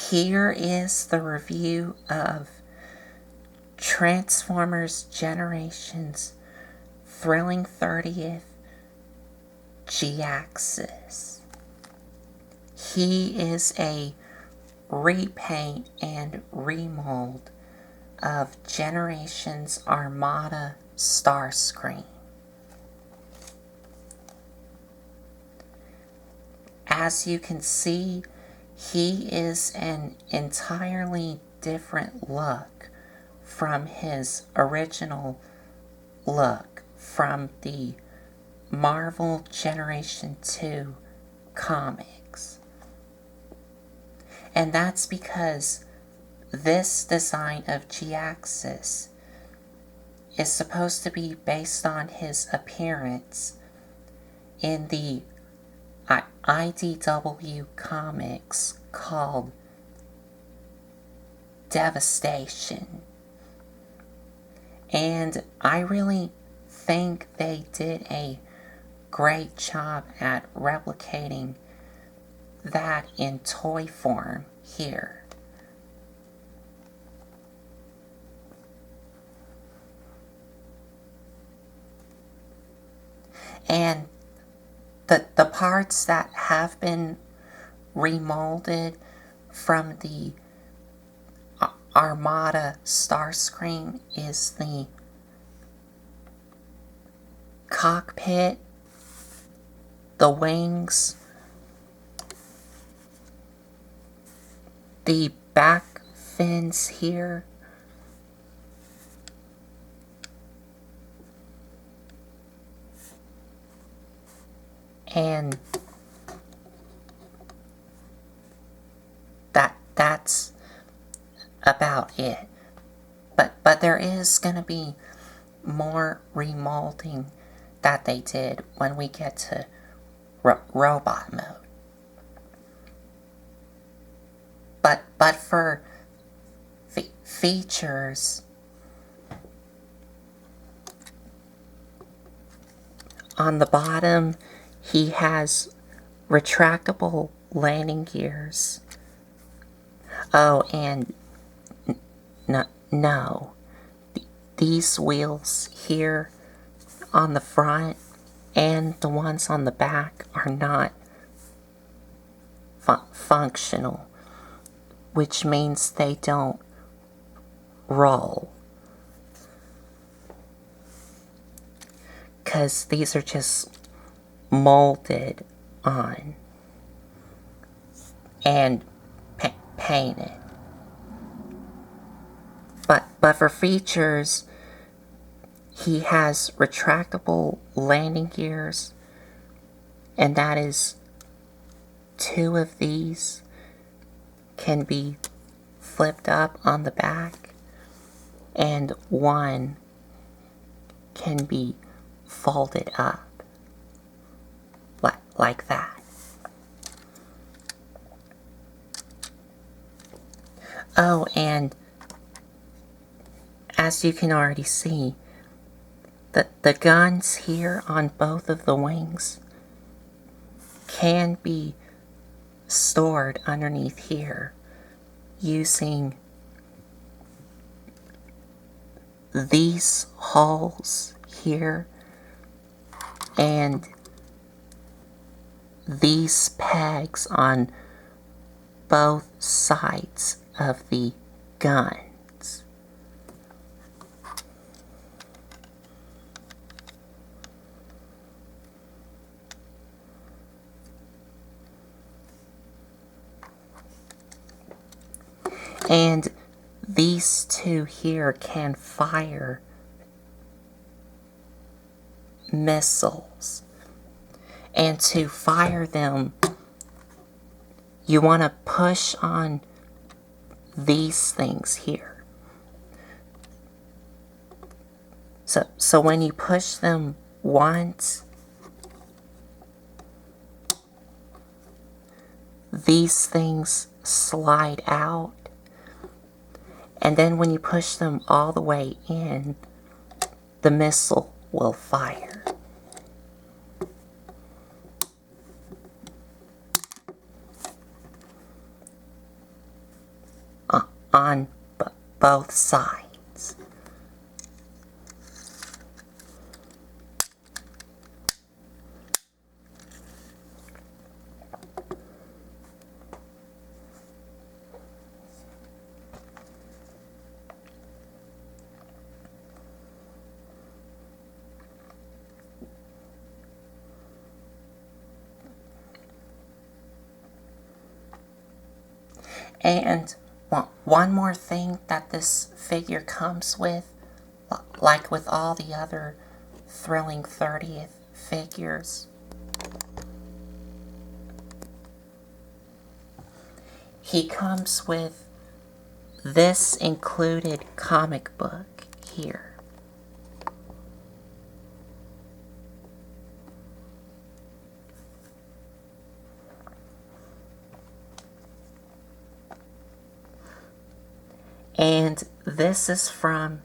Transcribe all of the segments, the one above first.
here is the review of Transformers Generations Thrilling 30th Jhiaxus. He is a repaint and remold of Generations Armada Starscream. As you can see, he is an entirely different look from his original look from the Marvel Generation 2 comics. And that's because this design of Jhiaxus is supposed to be based on his appearance in the IDW comics called Devastation. And I really think they did a great job at replicating that in toy form here. And the parts that have been remolded from the Armada Starscream is the cockpit, the wings, the back fins here, and that's about it. But there is going to be more remolding that they did when we get to robot mode. But for features, on the bottom he has retractable landing gears. Oh, and no. These wheels here on the front and the ones on the back are not functional, which means they don't roll. Because these are just molded on and painted. But for features, he has retractable landing gears, and that is 2 of these can be flipped up on the back, and 1 can be folded up like that. Oh, and as you can already see, the guns here on both of the wings can be stored underneath here using these holes here and these pegs on both sides of the guns. And these 2 here can fire missiles. And to fire them, you want to push on these things here. So when you push them once, these things slide out. And then when you push them all the way in, the missile will fire. on both sides. And one more thing that this figure comes with, like with all the other thrilling 30th figures, he comes with this included comic book here. And this is from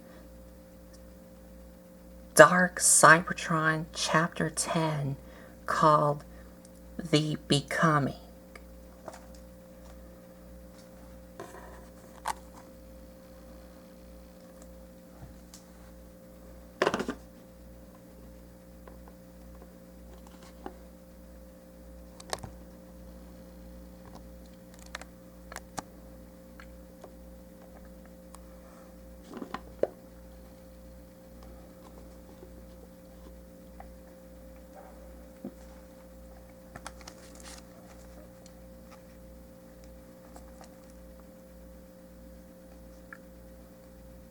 Dark Cybertron Chapter 10, called The Becoming.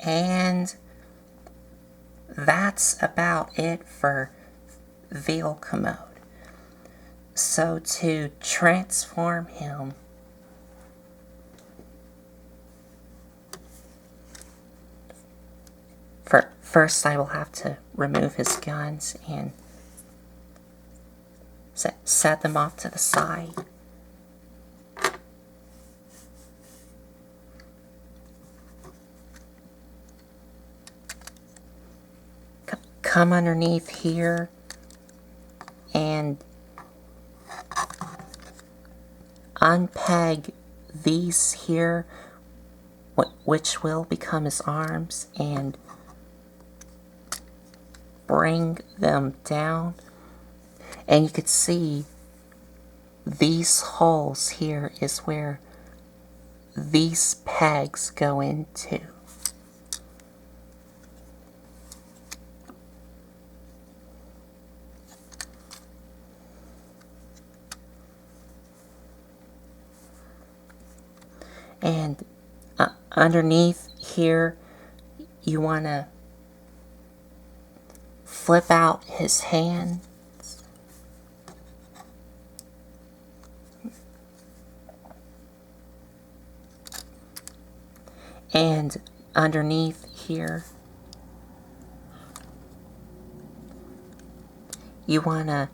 And that's about it for Vehicle Commode. So to transform him, first I will have to remove his guns and set them off to the side. Come underneath here and unpeg these here, which will become his arms, and bring them down. And you could see these holes here is where these pegs go into. And underneath here, you want to flip out his hands. And underneath here, you want to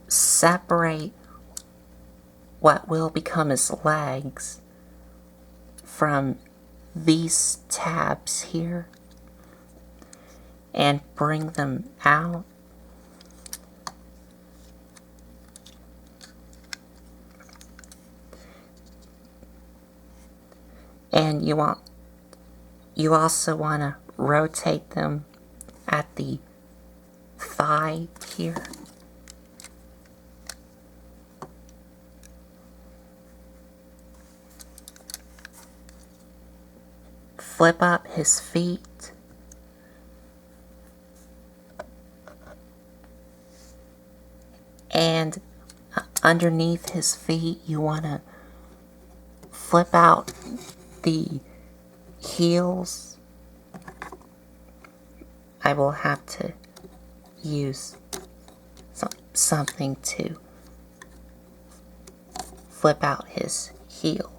separate what will become his legs from these tabs here and bring them out. And you also want to rotate them at the thigh here. Flip up his feet. And underneath his feet, you want to flip out the heels. I will have to use something to flip out his heel.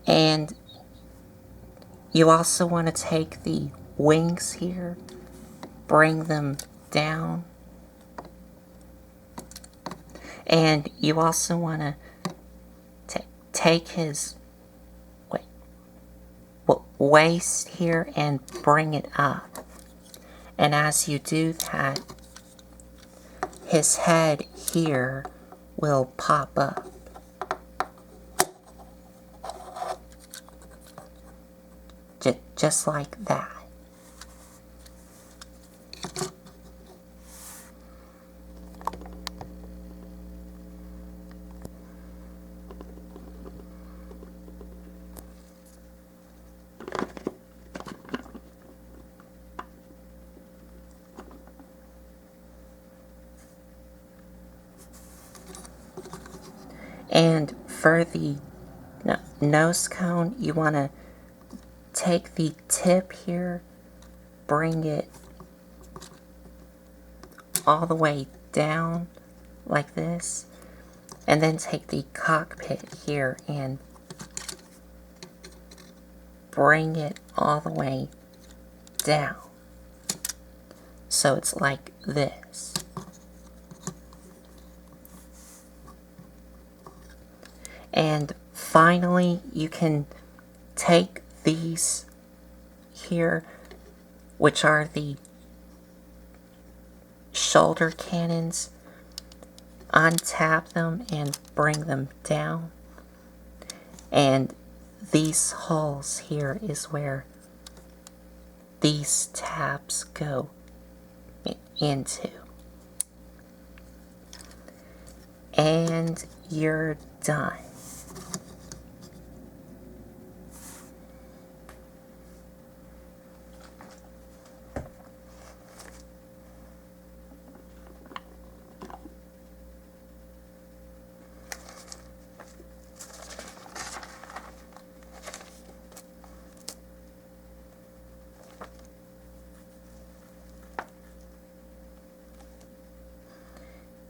And you also want to take the wings here, bring them down. And you also want to take his waist here and bring it up. And as you do that, his head here will pop up. Just like that. And for the nose cone, you want to take the tip here, bring it all the way down like this, and then take the cockpit here and bring it all the way down. So it's like this. And finally, you can take these here, which are the shoulder cannons, untap them and bring them down. And these holes here is where these tabs go into. And you're done.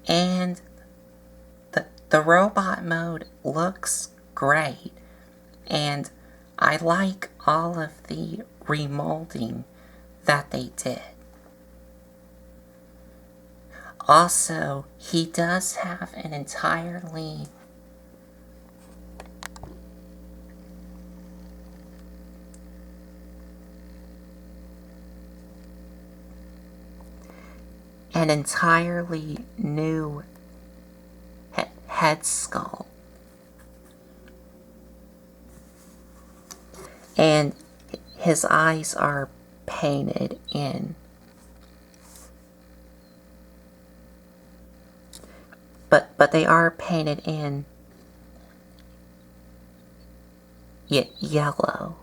And the robot mode looks great, and I like all of the remolding that they did. Also, he does have an entirely new head sculpt. And his eyes are painted in. But they are painted in yellow.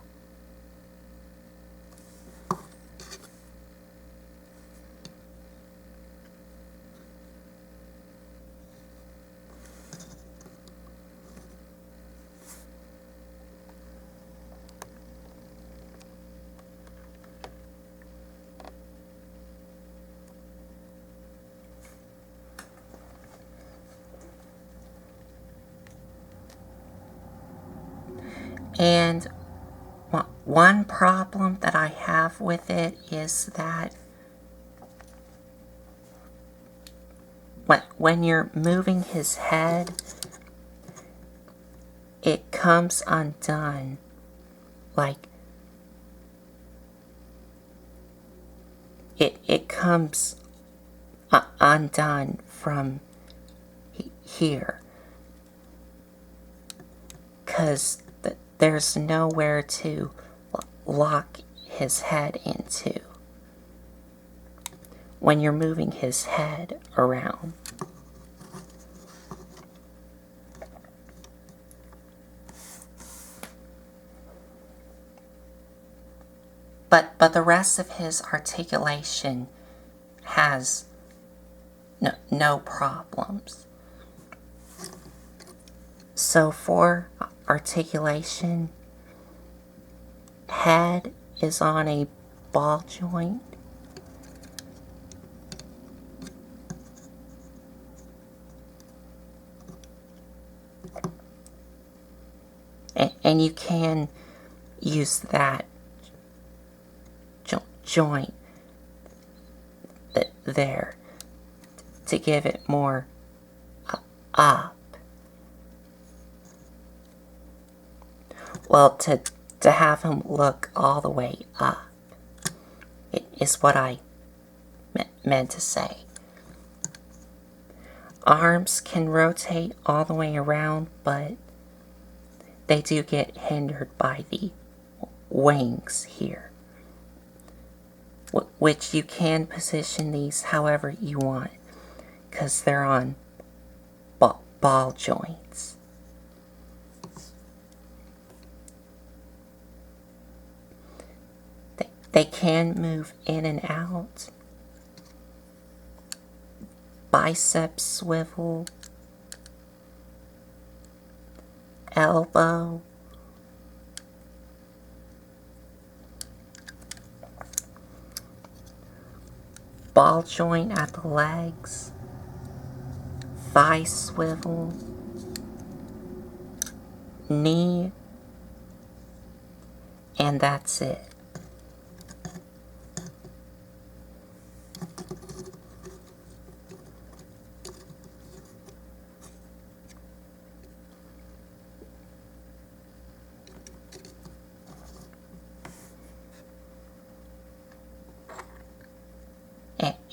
And one problem that I have with it is that when you're moving his head, it comes undone. Like, it comes undone from here. 'Cause there's nowhere to lock his head into when you're moving his head around. But the rest of his articulation has no problems. So for articulation, head is on a ball joint. And you can use that joint there to give it more up. Well, to have him look all the way up. It is what I meant to say. Arms can rotate all the way around, but they do get hindered by the wings here, which you can position these however you want because they're on ball joints. They can move in and out. Bicep swivel, elbow, ball joint at the legs, thigh swivel, knee, and that's it.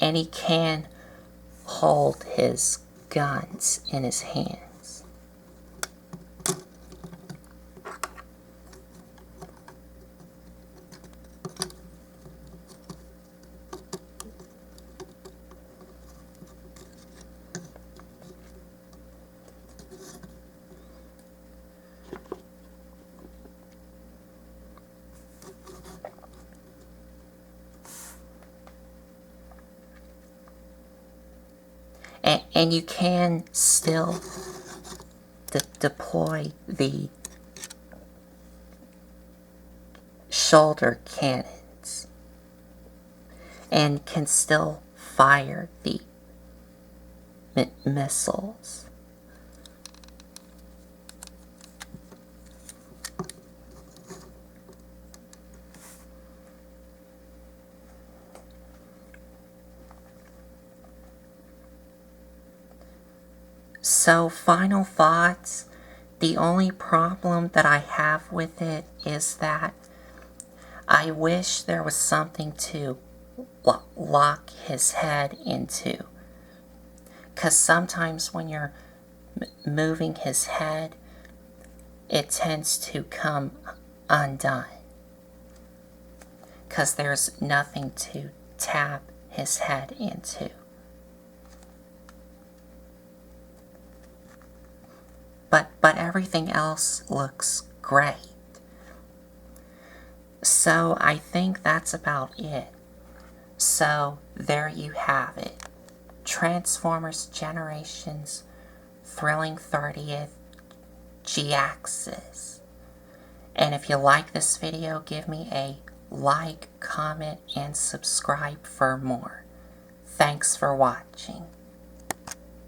And he can hold his guns in his hands. And you can still deploy the shoulder cannons and can still fire the missiles. So, final thoughts. The only problem that I have with it is that I wish there was something to lock his head into. Because sometimes when you're moving his head, it tends to come undone. Because there's nothing to tap his head into. But everything else looks great. So I think that's about it. So there you have it. Transformers Generations Thrilling 30th Jhiaxus. And if you like this video, give me a like, comment, and subscribe for more. Thanks for watching.